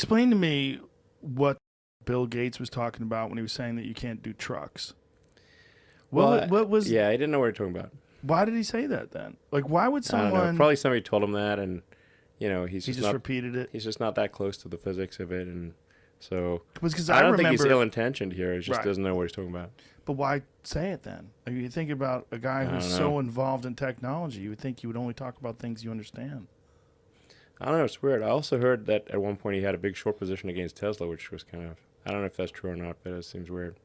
Explain to me what Bill Gates was talking about when he was saying that you can't do trucks. What was? Yeah, I didn't know what you're talking about. Why did he say that then? Like, why would I don't know. someone? Probably somebody told him that, and he He just not, repeated it. he's just not that close to the physics of it, and so Because I don't remember, think he's ill-intentioned here. He just Right. doesn't know what he's talking about. But why say it then? Like, you think about a guy who's don't know. so involved in technology. You would think he would only talk about things you understand. I don't know. It's weird. I also heard that at one point he had a big short position against Tesla, which was kind of, I don't know if that's true or not, but it seems weird.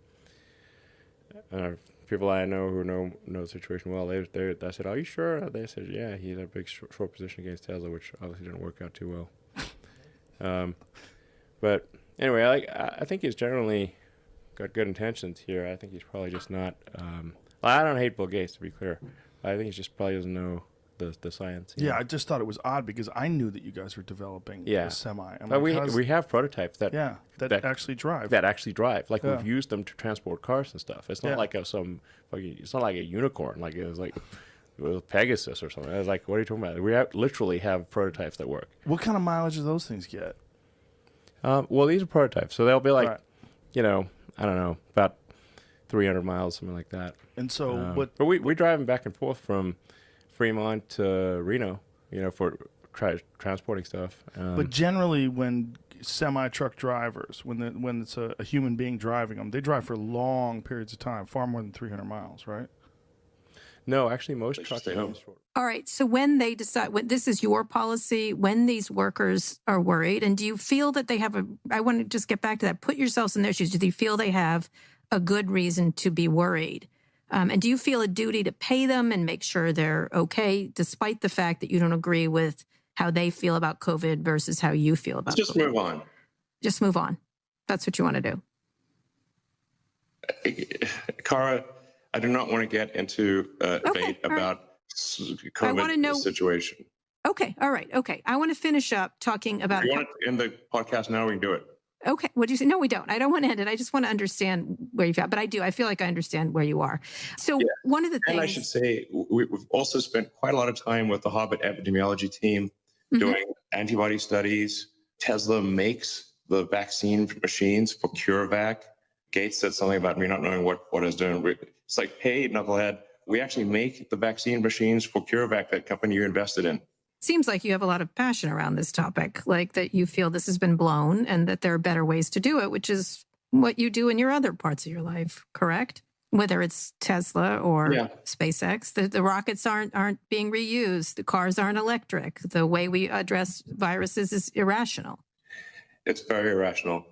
People I know who know the situation well, I said, "Are you sure?" They said, "Yeah, he had a big short position against Tesla, which obviously didn't work out too well." But anyway, I think he's generally got good intentions here. I think he's probably just not. I don't hate Bill Gates, to be clear. I think he just probably doesn't know the science. Yeah, I just thought it was odd because I knew that you guys were developing a semi. But we have prototypes that actually drive. Like we've used them to transport cars and stuff. It's not like it's not like a unicorn. Like it was like with Pegasus or something. I was like, what are you talking about? We literally have prototypes that work. What kind of mileage do those things get? Well, these are prototypes, so they'll be like, Right. I don't know, about 300 miles, something like that. And so But we drive them back and forth from Fremont to Reno, for transporting stuff. But generally, when semi-truck drivers, when it's a human being driving them, they drive for long periods of time, far more than 300 miles, right? No, actually, most trucks are short. All right. So when they decide, this is your policy, when these workers are worried, and do you feel that they have I want to just get back to that. Put yourselves in their shoes. Do you feel they have a good reason to be worried? And do you feel a duty to pay them and make sure they're okay, despite the fact that you don't agree with how they feel about COVID versus how you feel about Just COVID? move on. Just move on. That's what you want to do. Cara, I do not want to get into a debate about I want to know COVID situation. Okay. All right. Okay. I want to finish up talking about. If you want to end the podcast now, we can do it. Okay. What do you say? No, we don't. I don't want to end it. I just want to understand where you've at. But I do. I feel like I understand where you are. So one of the things. And I should say, we've also spent quite a lot of time with the Harvard epidemiology team doing antibody studies. Tesla makes the vaccine machines for CureVac. Gates said something about me not knowing what it's doing. It's like, hey, knucklehead, we actually make the vaccine machines for CureVac, that company you invested in. Seems like you have a lot of passion around this topic, like that you feel this has been blown and that there are better ways to do it, which is what you do in your other parts of your life, correct? Whether it's Tesla or SpaceX, the rockets aren't being reused. The cars aren't electric. The way we address viruses is irrational. It's very irrational.